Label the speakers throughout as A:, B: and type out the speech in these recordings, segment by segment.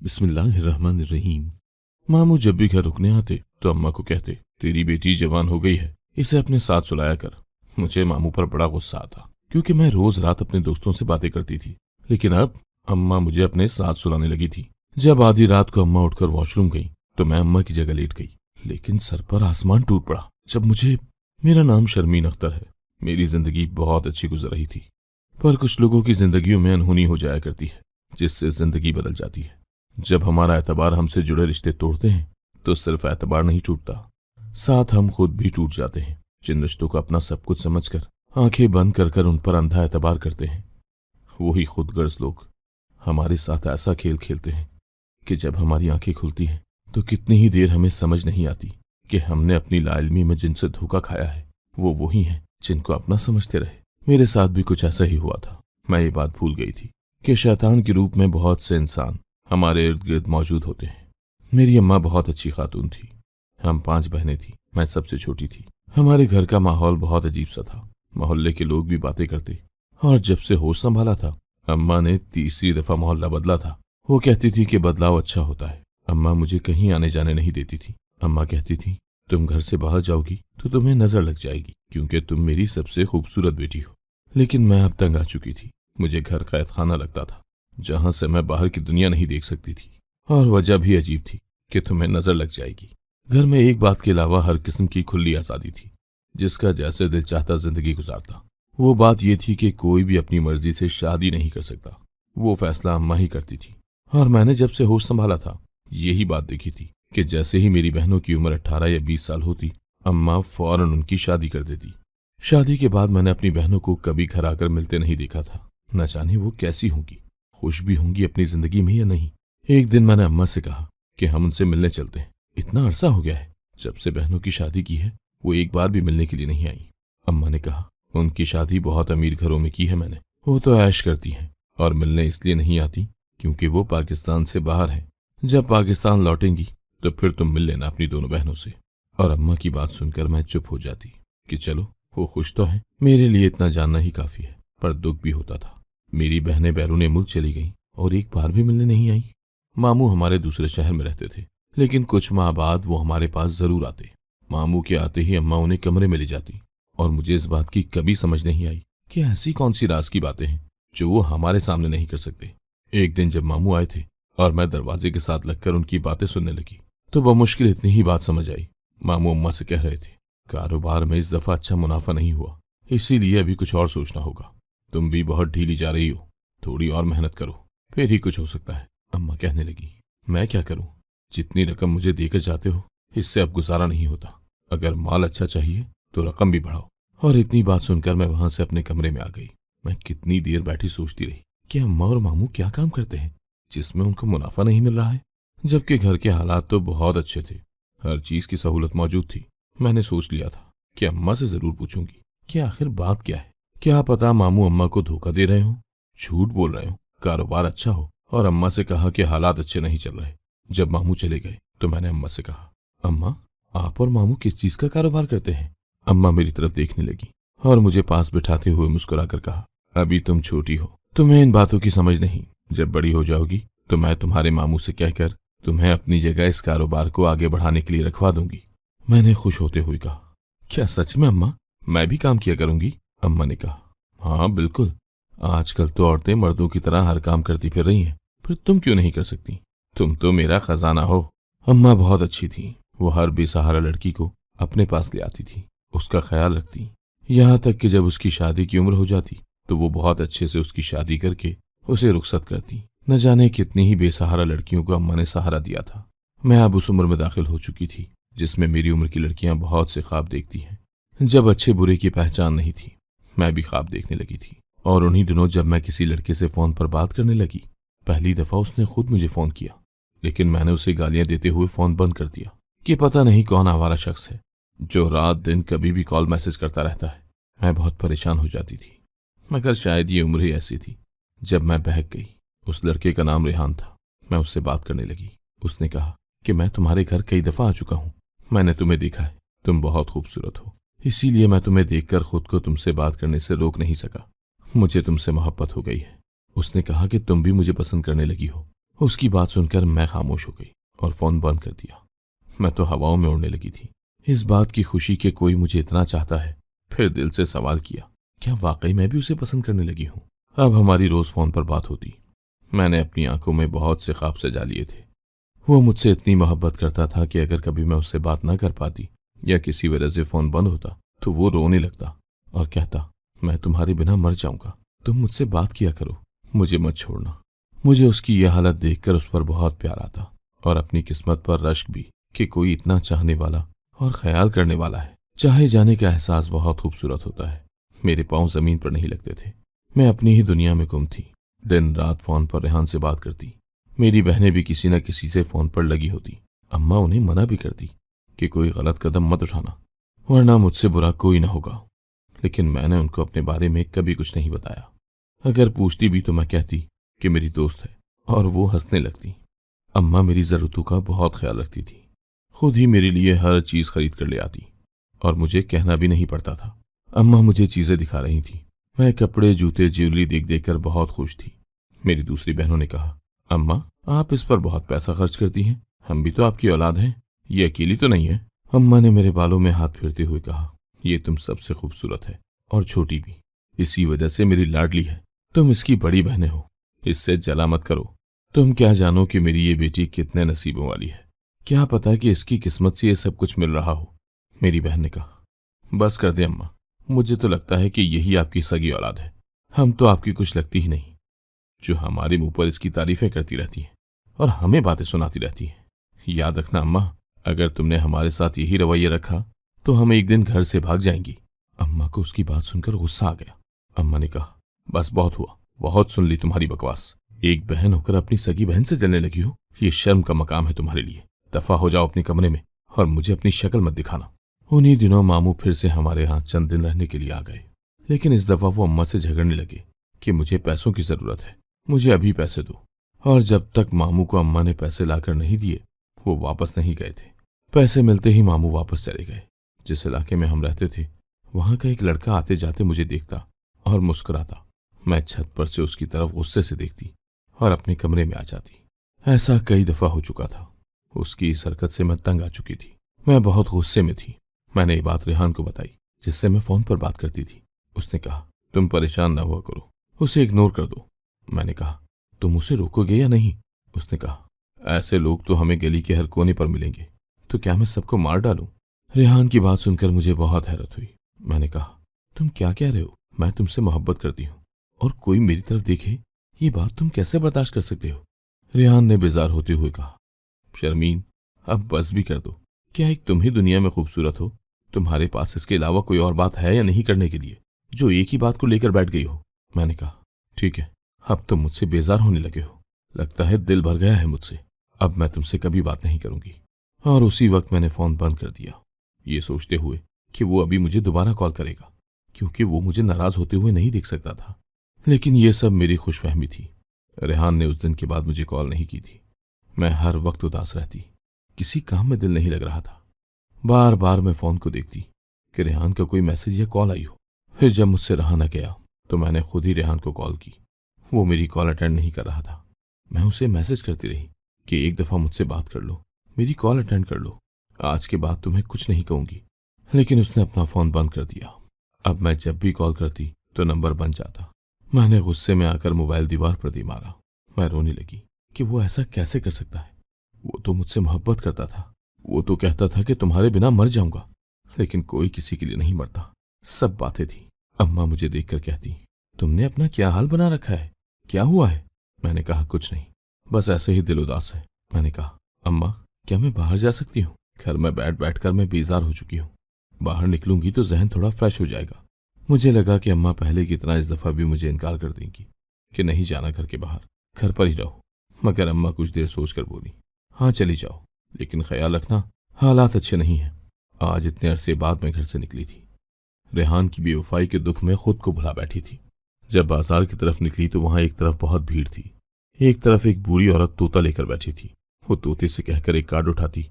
A: बिस्मिल्लाहिर्रहमानिर्रहीम। मामू जब भी घर रुकने आते तो अम्मा को कहते, तेरी बेटी जवान हो गई है, इसे अपने साथ सुलाया कर। मुझे मामू पर बड़ा गुस्सा आता क्योंकि मैं रोज रात अपने दोस्तों से बातें करती थी, लेकिन अब अम्मा मुझे अपने साथ सुलाने लगी थी। जब आधी रात को अम्मा उठकर वॉशरूम गई तो मैं अम्मा की जगह लेट गई, लेकिन सर पर आसमान टूट पड़ा जब मुझे मेरा नाम शर्मीन अख्तर है। मेरी जिंदगी बहुत अच्छी गुजर रही थी, पर कुछ लोगों की जिंदगियों में अनहोनी हो जाया करती है, जिससे जिंदगी बदल जाती है। जब हमारा एतबार हमसे जुड़े रिश्ते तोड़ते हैं तो सिर्फ एतबार नहीं टूटता, साथ हम खुद भी टूट जाते हैं। जिन रिश्तों को अपना सब कुछ समझकर आंखें बंद कर कर उन पर अंधा एतबार करते हैं, वही खुदगर्ज लोग हमारे साथ ऐसा खेल खेलते हैं कि जब हमारी आंखें खुलती हैं तो कितनी ही देर हमें समझ नहीं आती कि हमने अपनी लाइल्मी में जिनसे धोखा खाया है वो वही हैं जिनको अपना समझते रहे। मेरे साथ भी कुछ ऐसा ही हुआ था। मैं ये बात भूल गई थी कि शैतान के रूप में बहुत से इंसान हमारे इर्द गिर्द मौजूद होते हैं। मेरी अम्मा बहुत अच्छी खातून थी। हम 5 बहनें थी, मैं सबसे छोटी थी। हमारे घर का माहौल बहुत अजीब सा था। मोहल्ले के लोग भी बातें करते, और जब से होश संभाला था अम्मा ने तीसरी दफा मोहल्ला बदला था। वो कहती थी कि बदलाव अच्छा होता है। अम्मा मुझे कहीं आने जाने नहीं देती थी। अम्मा कहती थी, तुम घर से बाहर जाओगी तो तुम्हें नजर लग जाएगी क्योंकि तुम मेरी सबसे खूबसूरत बेटी हो। लेकिन मैं अब तंग आ चुकी थी। मुझे घर कैद खाना लगता था जहां से मैं बाहर की दुनिया नहीं देख सकती थी, और वजह भी अजीब थी कि तुम्हें नजर लग जाएगी। घर में एक बात के अलावा हर किस्म की खुली आजादी थी, जिसका जैसे दिल चाहता जिंदगी गुजारता। वो बात ये थी कि कोई भी अपनी मर्जी से शादी नहीं कर सकता। वो फैसला अम्मा ही करती थी, और मैंने जब से होश संभाला था यही बात देखी थी कि जैसे ही मेरी बहनों की उम्र 18 या 20 साल होती, अम्मा फौरन उनकी शादी कर देती। शादी के बाद मैंने अपनी बहनों को कभी घर आकर मिलते नहीं देखा था। न जाने वो कैसी होंगी, खुश भी होंगी अपनी जिंदगी में या नहीं। एक दिन मैंने अम्मा से कहा कि हम उनसे मिलने चलते हैं। इतना अरसा हो गया है जब से बहनों की शादी की है, वो एक बार भी मिलने के लिए नहीं आई। अम्मा ने कहा, उनकी शादी बहुत अमीर घरों में की है मैंने। वो तो ऐश करती हैं और मिलने इसलिए नहीं आती क्योंकि वो पाकिस्तान से बाहर है। जब पाकिस्तान लौटेंगी तो फिर तुम मिल लेना अपनी दोनों बहनों से। और अम्मा की बात सुनकर मैं चुप हो जाती कि चलो वो खुश तो है, मेरे लिए इतना जानना ही काफी है। पर दुख भी होता था। मेरी बहनें बैरून मुल्क चली गईं और एक बार भी मिलने नहीं आई। मामू हमारे दूसरे शहर में रहते थे, लेकिन कुछ माह बाद वो हमारे पास जरूर आते। मामू के आते ही अम्मा उन्हें कमरे में ले जाती, और मुझे इस बात की कभी समझ नहीं आई कि ऐसी कौन सी राज की बातें हैं जो वो हमारे सामने नहीं कर सकते। एक दिन जब मामू आए थे और मैं दरवाजे के साथ लगकर उनकी बातें सुनने लगी तो बमुश्किल इतनी ही बात समझ आई। मामू अम्मा से कह रहे थे, कारोबार में इस दफा अच्छा मुनाफा नहीं हुआ, इसीलिए अभी कुछ और सोचना होगा। तुम भी बहुत ढीली जा रही हो, थोड़ी और मेहनत करो फिर ही कुछ हो सकता है। अम्मा कहने लगी, मैं क्या करूं, जितनी रकम मुझे देकर जाते हो इससे अब गुजारा नहीं होता। अगर माल अच्छा चाहिए तो रकम भी बढ़ाओ। और इतनी बात सुनकर मैं वहां से अपने कमरे में आ गई। मैं कितनी देर बैठी सोचती रही कि अम्मा और मामू क्या काम करते हैं जिसमें उनको मुनाफा नहीं मिल रहा है, जबकि घर के हालात तो बहुत अच्छे थे। हर चीज की सहूलत मौजूद थी। मैंने सोच लिया था कि अम्मा से जरूर पूछूंगी कि आखिर बात क्या है। क्या पता मामू अम्मा को धोखा दे रहे हो, झूठ बोल रहे हो, कारोबार अच्छा हो। और अम्मा से कहा कि हालात अच्छे नहीं चल रहे। जब मामू चले गए तो मैंने अम्मा से कहा, अम्मा आप और मामू किस चीज का कारोबार करते हैं। अम्मा मेरी तरफ देखने लगी और मुझे पास बिठाते हुए मुस्कुराकर कहा, अभी तुम छोटी हो, तुम्हें इन बातों की समझ नहीं। जब बड़ी हो जाओगी तो मैं तुम्हारे मामू से कहकर तुम्हें अपनी जगह इस कारोबार को आगे बढ़ाने के लिए रखवा दूंगी। मैंने खुश होते हुए कहा, क्या सच में अम्मा, मैं भी काम किया करूंगी। अम्मा ने कहा, हाँ बिल्कुल, आजकल तो औरतें मर्दों की तरह हर काम करती फिर रही हैं, फिर तुम क्यों नहीं कर सकती। तुम तो मेरा खजाना हो। अम्मा बहुत अच्छी थी। वो हर बेसहारा लड़की को अपने पास ले आती थी, उसका ख्याल रखती। यहाँ तक कि जब उसकी शादी की उम्र हो जाती तो वो बहुत अच्छे से उसकी शादी करके उसे रुखसत करती। न जाने कितनी ही बेसहारा लड़कियों को अम्मा ने सहारा दिया था। मैं अब उस उम्र में दाखिल हो चुकी थी जिसमें मेरी उम्र की लड़कियां बहुत से ख्वाब देखती हैं। जब अच्छे बुरे की पहचान नहीं थी, मैं भी ख्वाब देखने लगी थी। और उन्हीं दिनों जब मैं किसी लड़के से फोन पर बात करने लगी, पहली दफा उसने खुद मुझे फोन किया, लेकिन मैंने उसे गालियां देते हुए फोन बंद कर दिया कि पता नहीं कौन आवारा शख्स है जो रात दिन कभी भी कॉल मैसेज करता रहता है। मैं बहुत परेशान हो जाती थी, मगर शायद ये उम्र ही ऐसी थी। जब मैं बहक गई, उस लड़के का नाम रेहान था। मैं उससे बात करने लगी। उसने कहा कि मैं तुम्हारे घर कई दफा आ चुका हूं, मैंने तुम्हें देखा है, तुम बहुत खूबसूरत हो, इसीलिए मैं तुम्हें देखकर खुद को तुमसे बात करने से रोक नहीं सका। मुझे तुमसे मोहब्बत हो गई है। उसने कहा कि तुम भी मुझे पसंद करने लगी हो। उसकी बात सुनकर मैं खामोश हो गई और फोन बंद कर दिया। मैं तो हवाओं में उड़ने लगी थी। इस बात की खुशी कि कोई मुझे इतना चाहता है। फिर दिल से सवाल किया, क्या वाकई मैं भी उसे पसंद करने लगी हूँ? अब हमारी रोज फोन पर बात होती। मैंने अपनी आंखों में बहुत से ख्वाब सजा लिए थे। वो मुझसे इतनी मोहब्बत करता था कि अगर कभी मैं उससे बात ना कर पाती या किसी वजह से फोन बंद होता तो वो रोने लगता और कहता, मैं तुम्हारे बिना मर जाऊंगा, तुम मुझसे बात किया करो, मुझे मत छोड़ना। मुझे उसकी यह हालत देखकर उस पर बहुत प्यार आता और अपनी किस्मत पर रश्क भी कि कोई इतना चाहने वाला और ख्याल करने वाला है। चाहे जाने का एहसास बहुत खूबसूरत होता है। मेरे पांव जमीन पर नहीं लगते थे। मैं अपनी ही दुनिया में गुम थी। दिन रात फोन पर रेहान से बात करती। मेरी बहनें भी किसी न किसी से फोन पर लगी होती। अम्मा उन्हें मना भी करती कि कोई गलत कदम मत उठाना, वरना मुझसे बुरा कोई ना होगा। लेकिन मैंने उनको अपने बारे में कभी कुछ नहीं बताया। अगर पूछती भी तो मैं कहती कि मेरी दोस्त है और वो हंसने लगती। अम्मा मेरी जरूरतों का बहुत ख्याल रखती थी। खुद ही मेरे लिए हर चीज खरीद कर ले आती और मुझे कहना भी नहीं पड़ता था। अम्मा मुझे चीजें दिखा रही थी। मैं कपड़े, जूते, ज्वेलरी देख देख कर बहुत खुश थी। मेरी दूसरी बहनों ने कहा, अम्मा आप इस पर बहुत पैसा खर्च करती हैं, हम भी तो आपकी औलाद हैं, ये अकेली तो नहीं है। अम्मा ने मेरे बालों में हाथ फेरते हुए कहा, ये तुम सबसे खूबसूरत है और छोटी भी, इसी वजह से मेरी लाडली है। तुम इसकी बड़ी बहनें हो, इससे जला मत करो। तुम क्या जानो कि मेरी ये बेटी कितने नसीबों वाली है। क्या पता कि इसकी किस्मत से ये सब कुछ मिल रहा हो। मेरी बहन ने कहा, बस कर दे अम्मा, मुझे तो लगता है कि यही आपकी सगी औलाद है। हम तो आपकी कुछ लगती ही नहीं, जो हमारे मुंह पर इसकी तारीफें करती रहती हैं और हमें बातें सुनाती रहती हैं। याद रखना अम्मा, अगर तुमने हमारे साथ यही रवैया रखा तो हम एक दिन घर से भाग जाएंगी। अम्मा को उसकी बात सुनकर गुस्सा आ गया। अम्मा ने कहा, बस बहुत हुआ, बहुत सुन ली तुम्हारी बकवास। एक बहन होकर अपनी सगी बहन से जलने लगी हो, ये शर्म का मकाम है तुम्हारे लिए। दफा हो जाओ अपने कमरे में और मुझे अपनी शक्ल मत दिखाना। उन्हीं दिनों मामू फिर से हमारे यहाँ चंद दिन रहने के लिए आ गए, लेकिन इस दफा वो अम्मा से झगड़ने लगे कि मुझे पैसों की जरूरत है, मुझे अभी पैसे दो। और जब तक मामू को अम्मा ने पैसे लाकर नहीं दिए वो वापस नहीं गए थे। पैसे मिलते ही मामू वापस चले गए। जिस इलाके में हम रहते थे वहां का एक लड़का आते जाते मुझे देखता और मुस्कुराता। मैं छत पर से उसकी तरफ गुस्से से देखती और अपने कमरे में आ जाती। ऐसा कई दफा हो चुका था। उसकी इस हरकत से मैं तंग आ चुकी थी। मैं बहुत गुस्से में थी। मैंने ये बात रेहान को बताई, जिससे मैं फोन पर बात करती थी। उसने कहा, तुम परेशान न हुआ करो, उसे इग्नोर कर दो। मैंने कहा, तुम उसे रोकोगे या नहीं? उसने कहा, ऐसे लोग तो हमें गली के हर कोने पर मिलेंगे, तो क्या मैं सबको मार डालूं? रेहान की बात सुनकर मुझे बहुत हैरत हुई। मैंने कहा, तुम क्या कह रहे हो? मैं तुमसे मोहब्बत करती हूँ और कोई मेरी तरफ देखे, ये बात तुम कैसे बर्दाश्त कर सकते हो? रेहान ने बेजार होते हुए कहा, शर्मीन अब बस भी कर दो। क्या एक तुम ही दुनिया में खूबसूरत हो? तुम्हारे पास इसके अलावा कोई और बात है या नहीं करने के लिए, जो एक ही बात को लेकर बैठ गई हो? मैंने कहा, ठीक है, अब तुम मुझसे बेजार होने लगे हो। लगता है दिल भर गया है मुझसे। अब मैं तुमसे कभी बात नहीं करूंगी। और उसी वक्त मैंने फोन बंद कर दिया, ये सोचते हुए कि वो अभी मुझे दोबारा कॉल करेगा, क्योंकि वो मुझे नाराज होते हुए नहीं देख सकता था। लेकिन ये सब मेरी खुशफहमी थी। रेहान ने उस दिन के बाद मुझे कॉल नहीं की थी। मैं हर वक्त उदास रहती, किसी काम में दिल नहीं लग रहा था। बार बार मैं फोन को देखती कि रेहान का कोई मैसेज या कॉल आई हो। फिर जब मुझसे रहा न गया तो मैंने खुद ही रेहान को कॉल की। वो मेरी कॉल अटेंड नहीं कर रहा था। मैं उसे मैसेज करती रही कि एक दफा मुझसे बात कर लो, मेरी कॉल अटेंड कर लो, आज के बाद तुम्हें कुछ नहीं कहूंगी। लेकिन उसने अपना फोन बंद कर दिया। अब मैं जब भी कॉल करती तो नंबर बन जाता। मैंने गुस्से में आकर मोबाइल दीवार पर दे मारा। मैं रोने लगी कि वो ऐसा कैसे कर सकता है। वो तो मुझसे मोहब्बत करता था। वो तो कहता था कि तुम्हारे बिना मर जाऊंगा, लेकिन कोई किसी के लिए नहीं मरता। सब बातें थी। अम्मा मुझे देखकर कहती, तुमने अपना क्या हाल बना रखा है, क्या हुआ है? मैंने कहा, कुछ नहीं, बस ऐसे ही दिल उदास है। मैंने कहा, अम्मा क्या मैं बाहर जा सकती हूँ? घर में बैठ बैठ कर मैं बेजार हो चुकी हूँ। बाहर निकलूंगी तो जहन थोड़ा फ्रेश हो जाएगा। मुझे लगा कि अम्मा पहले की तरह इस दफा भी मुझे इनकार कर देंगी कि नहीं जाना घर के बाहर, घर पर ही रहो। मगर अम्मा कुछ देर सोचकर बोली, हाँ चली जाओ, लेकिन ख्याल रखना हालात अच्छे नहीं हैं। आज इतने अरसे बाद मैं घर से निकली थी। रेहान की बेवफाई के दुख में खुद को भुला बैठी थी। जब बाजार की तरफ निकली तो वहां एक तरफ बहुत भीड़ थी। एक तरफ एक बूढ़ी औरत तोता लेकर बैठी थी। वो तोते से कहकर एक कार्ड उठाती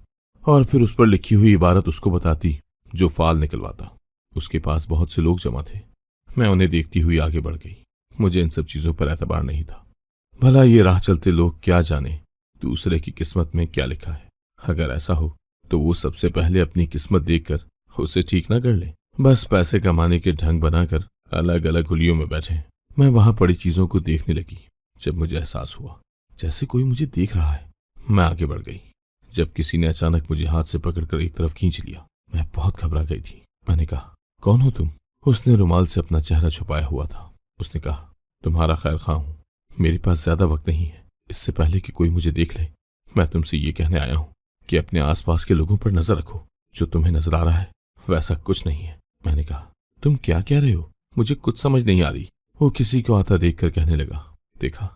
A: और फिर उस पर लिखी हुई इबारत उसको बताती, जो फाल निकलवाता। उसके पास बहुत से लोग जमा थे। मैं उन्हें देखती हुई आगे बढ़ गई। मुझे इन सब चीजों पर एतबार नहीं था। भला ये राह चलते लोग क्या जाने दूसरे की किस्मत में क्या लिखा है। अगर ऐसा हो तो वो सबसे पहले अपनी किस्मत देखकर उसे ठीक ना कर ले, बस पैसे कमाने के ढंग बनाकर अलग अलग हुलियों में बैठे। मैं वहां पड़ी चीजों को देखने लगी। जब मुझे एहसास हुआ जैसे कोई मुझे देख रहा है, मैं आगे बढ़ गई। जब किसी ने अचानक मुझे हाथ से पकड़कर एक तरफ खींच लिया, मैं बहुत घबरा गई थी। मैंने कहा, कौन हो तुम? उसने रुमाल से अपना चेहरा छुपाया हुआ था। उसने कहा, तुम्हारा खैर खा हूं, मेरे पास ज्यादा वक्त नहीं है। इससे पहले कि कोई मुझे देख ले, मैं तुमसे ये कहने आया हूं कि अपने आसपास के लोगों पर नजर रखो। जो तुम्हें नजर आ रहा है वैसा कुछ नहीं है। मैंने कहा, तुम क्या कह रहे हो? मुझे कुछ समझ नहीं आ रही। वो किसी को आता देखकर कहने लगा, देखा,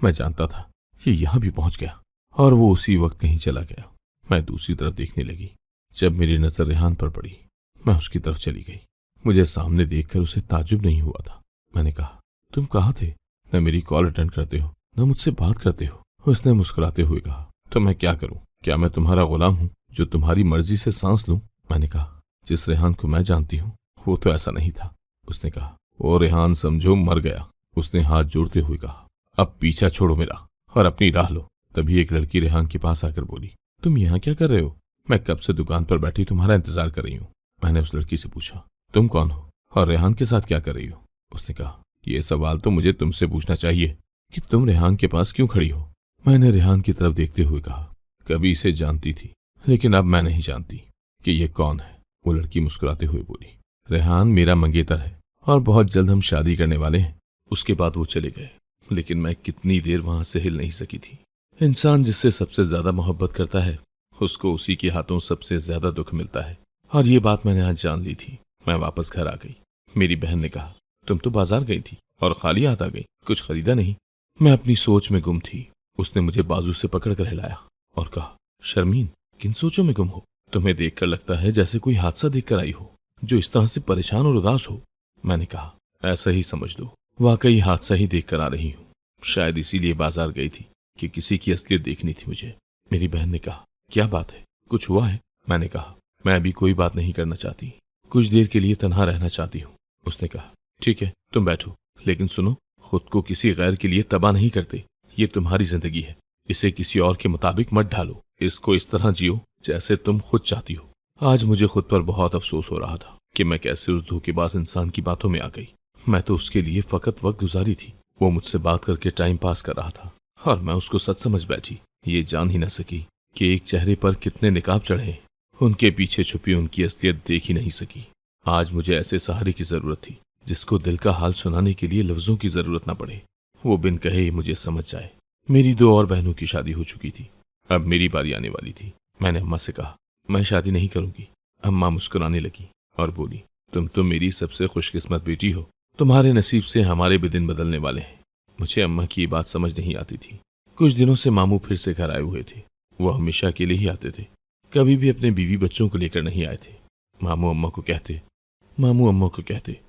A: मैं जानता था ये यहां भी पहुंच गया। और वो उसी वक्त कहीं चला गया। मैं दूसरी तरफ देखने लगी। जब मेरी नजर रेहान पर पड़ी, मैं उसकी तरफ चली गई। मुझे सामने देखकर उसे ताज्जुब नहीं हुआ था। मैंने कहा, तुम कहाँ थे? न मेरी कॉल अटेंड करते हो, न मुझसे बात करते हो। उसने मुस्कुराते हुए कहा, तो मैं क्या करूं? क्या मैं तुम्हारा गुलाम हूं जो तुम्हारी मर्जी से सांस लूं? मैंने कहा, जिस रेहान को मैं जानती हूं वो तो ऐसा नहीं था। उसने कहा, वो रेहान समझो मर गया। उसने हाथ जोड़ते हुए कहा, अब पीछा छोड़ो मेरा और अपनी राह लो। तभी एक लड़की रेहान के पास आकर बोली, तुम यहाँ क्या कर रहे हो? मैं कब से दुकान पर बैठी तुम्हारा इंतजार कर रही हूँ। मैंने उस लड़की से पूछा, तुम कौन हो और रेहान के साथ क्या कर रही हो? उसने कहा, ये सवाल तो मुझे तुमसे पूछना चाहिए कि तुम रेहान के पास क्यों खड़ी हो। मैंने रेहान की तरफ देखते हुए कहा, कभी इसे जानती थी, लेकिन अब मैं नहीं जानती कि ये कौन है। वो लड़की मुस्कुराते हुए बोली, रेहान मेरा मंगेतर है और बहुत जल्द हम शादी करने वाले हैं। उसके बाद वो चले गए, लेकिन मैं कितनी देर वहां से हिल नहीं सकी थी। इंसान जिससे सबसे ज्यादा मोहब्बत करता है उसको उसी के हाथों सबसे ज्यादा दुख मिलता है, और ये बात मैंने आज जान ली थी। मैं वापस घर आ गई। मेरी बहन ने कहा, तुम तो बाजार गई थी और खाली हाथ आ गई, कुछ खरीदा नहीं? मैं अपनी सोच में गुम थी। उसने मुझे बाजू से पकड़कर हिलाया और कहा, शर्मीन, किन सोचों में गुम हो? तुम्हें देखकर लगता है जैसे कोई हादसा देखकर आई हो जो इस तरह से परेशान और उदास हो। मैंने कहा, ऐसा ही समझ लो, वाकई हादसा ही देखकर आ रही हूँ। शायद इसीलिए बाजार गई थी कि किसी की असलियत देखनी थी मुझे। मेरी बहन ने कहा, क्या बात है, कुछ हुआ है? मैंने कहा, मैं अभी कोई बात नहीं करना चाहती, कुछ देर के लिए तन्हा रहना चाहती हूँ। उसने कहा, ठीक है, तुम बैठो, लेकिन सुनो, खुद को किसी गैर के लिए तबाह नहीं करते। ये तुम्हारी जिंदगी है, इसे किसी और के मुताबिक मत ढालो। इसको इस तरह जियो जैसे तुम खुद चाहती हो। आज मुझे खुद पर बहुत अफसोस हो रहा था कि मैं कैसे उस धोखेबाज इंसान की बातों में आ गई। मैं तो उसके लिए फकत वक्त गुजारी थी। वो मुझसे बात करके टाइम पास कर रहा था और मैं उसको सच समझ बैठी। ये जान ही न सकी कि एक चेहरे पर कितने निकाब चढ़े, उनके पीछे छुपी उनकी असलियत देख ही नहीं सकी। आज मुझे ऐसे सहारे की जरूरत थी जिसको दिल का हाल सुनाने के लिए लफ्जों की जरूरत न पड़े। वो बिन कहे ही मुझे समझ जाए। मेरी 2 और बहनों की शादी हो चुकी थी, अब मेरी बारी आने वाली थी। मैंने अम्मा से कहा, मैं शादी नहीं करूंगी। अम्मा मुस्कुराने लगी और बोली, तुम तो मेरी सबसे खुशकिस्मत बेटी हो, तुम्हारे नसीब से हमारे भी दिन बदलने वाले हैं। मुझे अम्मा की ये बात समझ नहीं आती थी। कुछ दिनों से मामू फिर से घर आए हुए थे। वो हमेशा अकेले ही आते थे, कभी भी अपने बीवी बच्चों को लेकर नहीं आए थे। मामू अम्मा को कहते,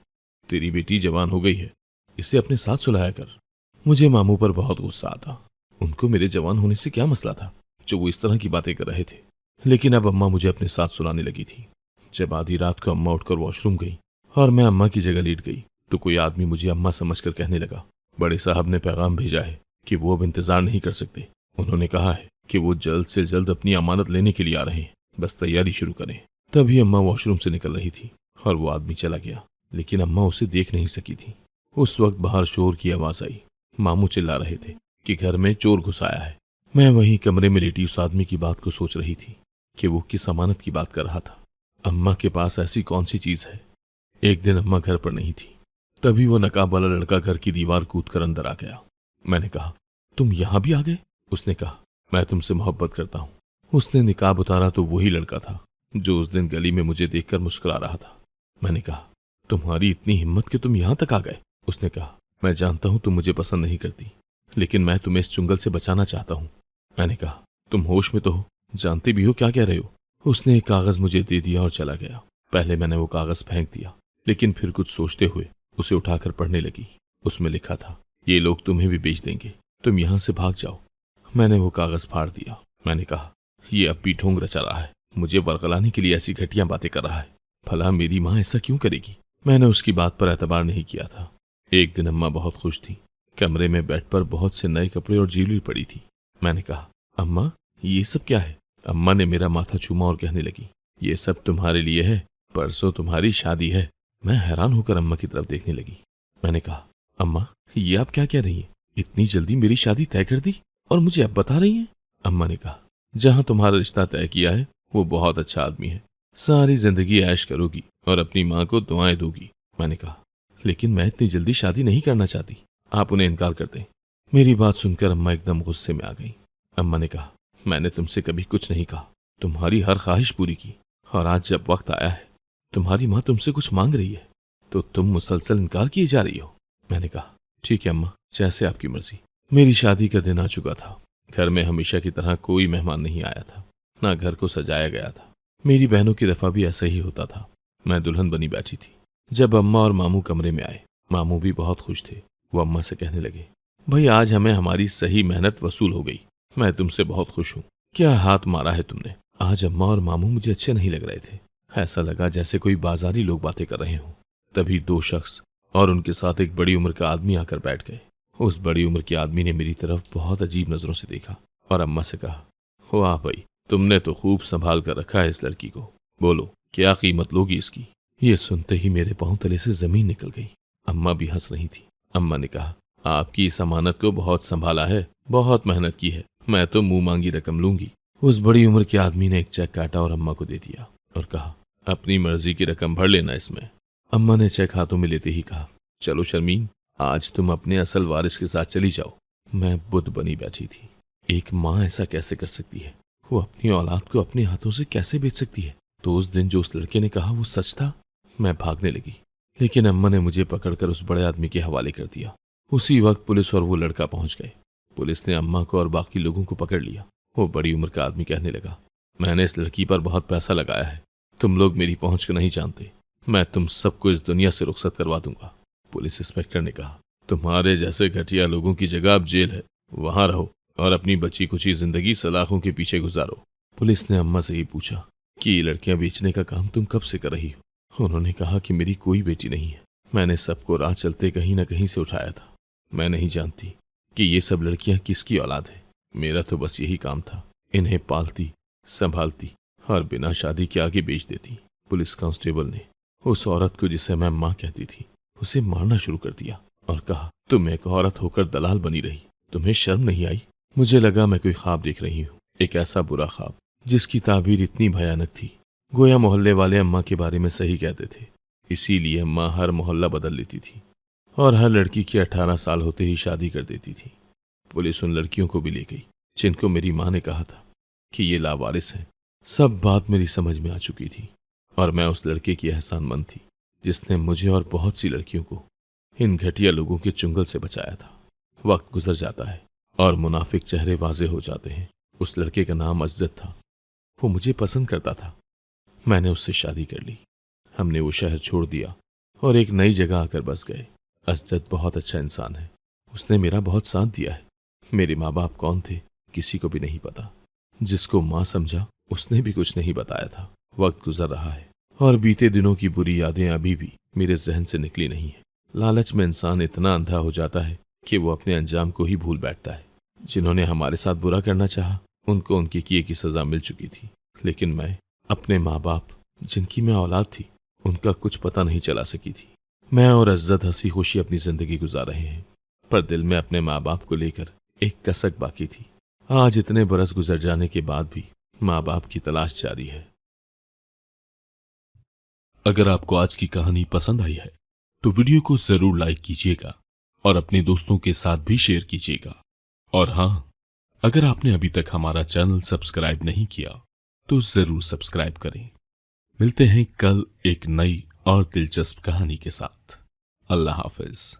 A: तेरी बेटी जवान हो गई है, इसे अपने साथ सुलाया कर। मुझे मामू पर बहुत गुस्सा आता। उनको मेरे जवान होने से क्या मसला था जो वो इस तरह की बातें कर रहे थे। लेकिन अब अम्मा मुझे अपने साथ सुलाने लगी थी। जब आधी रात को अम्मा उठकर वॉशरूम गई और मैं अम्मा की जगह लेट गई तो कोई आदमी मुझे अम्मा समझकर कहने लगा, बड़े साहब ने पैगाम भेजा है कि वो अब इंतजार नहीं कर सकते। उन्होंने कहा है कि वो जल्द से जल्द अपनी अमानत लेने के लिए आ रहे हैं, बस तैयारी शुरू करें। तभी अम्मा वॉशरूम से निकल रही थी और वो आदमी चला गया, लेकिन अम्मा उसे देख नहीं सकी थी। उस वक्त बाहर शोर की आवाज आई। मामू चिल्ला रहे थे कि घर में चोर घुस आया है। मैं वहीं कमरे में लेटी उस आदमी की बात को सोच रही थी कि वो किस अमानत की बात कर रहा था। अम्मा के पास ऐसी कौन सी चीज है। एक दिन अम्मा घर पर नहीं थी, तभी वो नकाब वाला लड़का घर की दीवार कूदकर अंदर आ गया। मैंने कहा, तुम यहां भी आ गए? उसने कहा, मैं तुमसे मोहब्बत करता हूं। उसने निकाब उतारा तो वही लड़का था जो उस दिन गली में मुझे देखकर मुस्कुरा रहा था। मैंने कहा, तुम्हारी इतनी हिम्मत कि तुम यहां तक आ गए? उसने कहा, मैं जानता हूं तुम मुझे पसंद नहीं करती, लेकिन मैं तुम्हें इस चुंगल से बचाना चाहता हूं। मैंने कहा, तुम होश में तो हो, जानते भी हो क्या कह रहे हो। उसने एक कागज मुझे दे दिया और चला गया। पहले मैंने वो कागज फेंक दिया, लेकिन फिर कुछ सोचते हुए उसे उठाकर पढ़ने लगी। उसमें लिखा था, ये लोग तुम्हें भी बेच देंगे, तुम यहां से भाग जाओ। मैंने वो कागज फाड़ दिया। मैंने कहा, ये अब भी ढोंग रचा रहा है, मुझे वर्गलाने के लिए ऐसी घटिया बातें कर रहा है। भला मेरी माँ ऐसा क्यों करेगी? मैंने उसकी बात पर एतबार नहीं किया था। एक दिन अम्मा बहुत खुश थी। कमरे में बेड पर बहुत से नए कपड़े और ज्वेलरी पड़ी थी। मैंने कहा, अम्मा ये सब क्या है? अम्मा ने मेरा माथा चूमा और कहने लगी, ये सब तुम्हारे लिए है, परसों तुम्हारी शादी है। मैं हैरान होकर अम्मा की तरफ देखने लगी। मैंने कहा, अम्मा ये आप क्या कह रही हैं? इतनी जल्दी मेरी शादी तय कर दी और मुझे अब बता रही हैं? अम्मा ने कहा, जहां तुम्हारा रिश्ता तय किया है वो बहुत अच्छा आदमी है, सारी जिंदगी ऐश करोगी और अपनी माँ को दुआएं दोगी। मैंने कहा, लेकिन मैं इतनी जल्दी शादी नहीं करना चाहती, आप उन्हें इनकार कर दें। मेरी बात सुनकर अम्मा एकदम गुस्से में आ गई। अम्मा ने कहा, मैंने तुमसे कभी कुछ नहीं कहा, तुम्हारी हर ख्वाहिश पूरी की, और आज जब वक्त आया है, तुम्हारी माँ तुमसे कुछ मांग रही है, तो तुम मुसलसल इनकार किए जा रही हो। मैंने कहा, ठीक है अम्मा, जैसे आपकी मर्जी। मेरी शादी का दिन आ चुका था। घर में हमेशा की तरह कोई मेहमान नहीं आया था, ना घर को सजाया गया था। मेरी बहनों की दफा भी ऐसा ही होता था। मैं दुल्हन बनी बैठी थी। जब अम्मा और मामू कमरे में आए, मामू भी बहुत खुश थे। वो अम्मा से कहने लगे, भाई आज हमें हमारी सही मेहनत वसूल हो गई। मैं तुमसे बहुत खुश हूँ। क्या हाथ मारा है तुमने। आज अम्मा और मामू मुझे अच्छे नहीं लग रहे थे। ऐसा लगा जैसे कोई बाजारी लोग बातें कर रहे हों। तभी दो शख्स और उनके साथ एक बड़ी उम्र का आदमी आकर बैठ गए। उस बड़ी उम्र के आदमी ने मेरी तरफ बहुत अजीब नजरों से देखा और अम्मा से कहा, वाह भाई, तुमने तो खूब संभाल कर रखा है इस लड़की को। बोलो क्या कीमत लोगी इसकी। ये सुनते ही मेरे पांव तले से जमीन निकल गई। अम्मा भी हंस रही थी। अम्मा ने कहा, आपकी इस अमानत को बहुत संभाला है, बहुत मेहनत की है, मैं तो मुंह मांगी रकम लूंगी। उस बड़ी उम्र के आदमी ने एक चेक काटा और अम्मा को दे दिया और कहा, अपनी मर्जी की रकम भर लेना इसमें। अम्मा ने चेक हाथों में लेते ही कहा, चलो शर्मीन, आज तुम अपने असल वारिस के साथ चली जाओ। मैं बुद्ध बनी बैठी थी। एक माँ ऐसा कैसे कर सकती है? वो अपनी औलाद को अपने हाथों से कैसे बेच सकती है? तो उस दिन जो उस लड़के ने कहा वो सच था। मैं भागने लगी, लेकिन अम्मा ने मुझे पकड़कर उस बड़े आदमी के हवाले कर दिया। उसी वक्त पुलिस और वो लड़का पहुंच गए। पुलिस ने अम्मा को और बाकी लोगों को पकड़ लिया। वो बड़ी उम्र का आदमी कहने लगा, मैंने इस लड़की पर बहुत पैसा लगाया है, तुम लोग मेरी पहुंच को नहीं जानते। मैं तुम सबको इस दुनिया से रुखसत करवा दूंगा। पुलिस इंस्पेक्टर ने कहा, तुम्हारे जैसे घटिया लोगों की जगह अब जेल है, वहां रहो और अपनी बची कुची जिंदगी सलाखों के पीछे गुजारो। पुलिस ने अम्मा से ही पूछा कि ये लड़कियां बेचने का काम तुम कब से कर रही हो? उन्होंने कहा कि मेरी कोई बेटी नहीं है, मैंने सबको राह चलते कहीं न कहीं से उठाया था। मैं नहीं जानती कि ये सब लड़कियां किसकी औलाद है। मेरा तो बस यही काम था, इन्हें पालती संभालती और बिना शादी के आगे बेच देती। पुलिस कांस्टेबल ने उस औरत को जिसे मैं माँ कहती थी उसे मारना शुरू कर दिया और कहा, तुम एक औरत होकर दलाल बनी रही, तुम्हें शर्म नहीं आई? मुझे लगा मैं कोई ख्वाब देख रही हूँ, एक ऐसा बुरा ख्वाब जिसकी ताबीर इतनी भयानक थी, गोया मोहल्ले वाले अम्मा के बारे में सही कहते थे। इसीलिए अम्मा हर मोहल्ला बदल लेती थी और हर लड़की की 18 साल होते ही शादी कर देती थी। पुलिस उन लड़कियों को भी ले गई जिनको मेरी माँ ने कहा था कि ये लावारिस हैं। सब बात मेरी समझ में आ चुकी थी और मैं उस लड़के की एहसानमंद थी जिसने मुझे और बहुत सी लड़कियों को इन घटिया लोगों के चुंगल से बचाया था। वक्त गुजर जाता है और मुनाफिक चेहरे वाजे हो जाते हैं। उस लड़के का नाम अजद था। वो मुझे पसंद करता था। मैंने उससे शादी कर ली। हमने वो शहर छोड़ दिया और एक नई जगह आकर बस गए। अजद बहुत अच्छा इंसान है, उसने मेरा बहुत साथ दिया है। मेरे माँ बाप कौन थे किसी को भी नहीं पता। जिसको माँ समझा उसने भी कुछ नहीं बताया था। वक्त गुजर रहा है और बीते दिनों की बुरी यादें अभी भी मेरे जहन से निकली नहीं है। लालच में इंसान इतना अंधा हो जाता है कि वो अपने अंजाम को ही भूल बैठता है। जिन्होंने हमारे साथ बुरा करना चाहा उनको उनके किए की सजा मिल चुकी थी, लेकिन मैं अपने माँ बाप जिनकी मैं औलाद थी उनका कुछ पता नहीं चला सकी थी। मैं और अज्जत हंसी खुशी अपनी जिंदगी गुजार रहे हैं, पर दिल में अपने माँ बाप को लेकर एक कसक बाकी थी। आज इतने बरस गुजर जाने के बाद भी माँ बाप की तलाश जारी है। अगर आपको आज की कहानी पसंद आई है तो वीडियो को जरूर लाइक कीजिएगा और अपने दोस्तों के साथ भी शेयर कीजिएगा। और हाँ, अगर आपने अभी तक हमारा चैनल सब्सक्राइब नहीं किया तो जरूर सब्सक्राइब करें। मिलते हैं कल एक नई और दिलचस्प कहानी के साथ। अल्लाह हाफिज।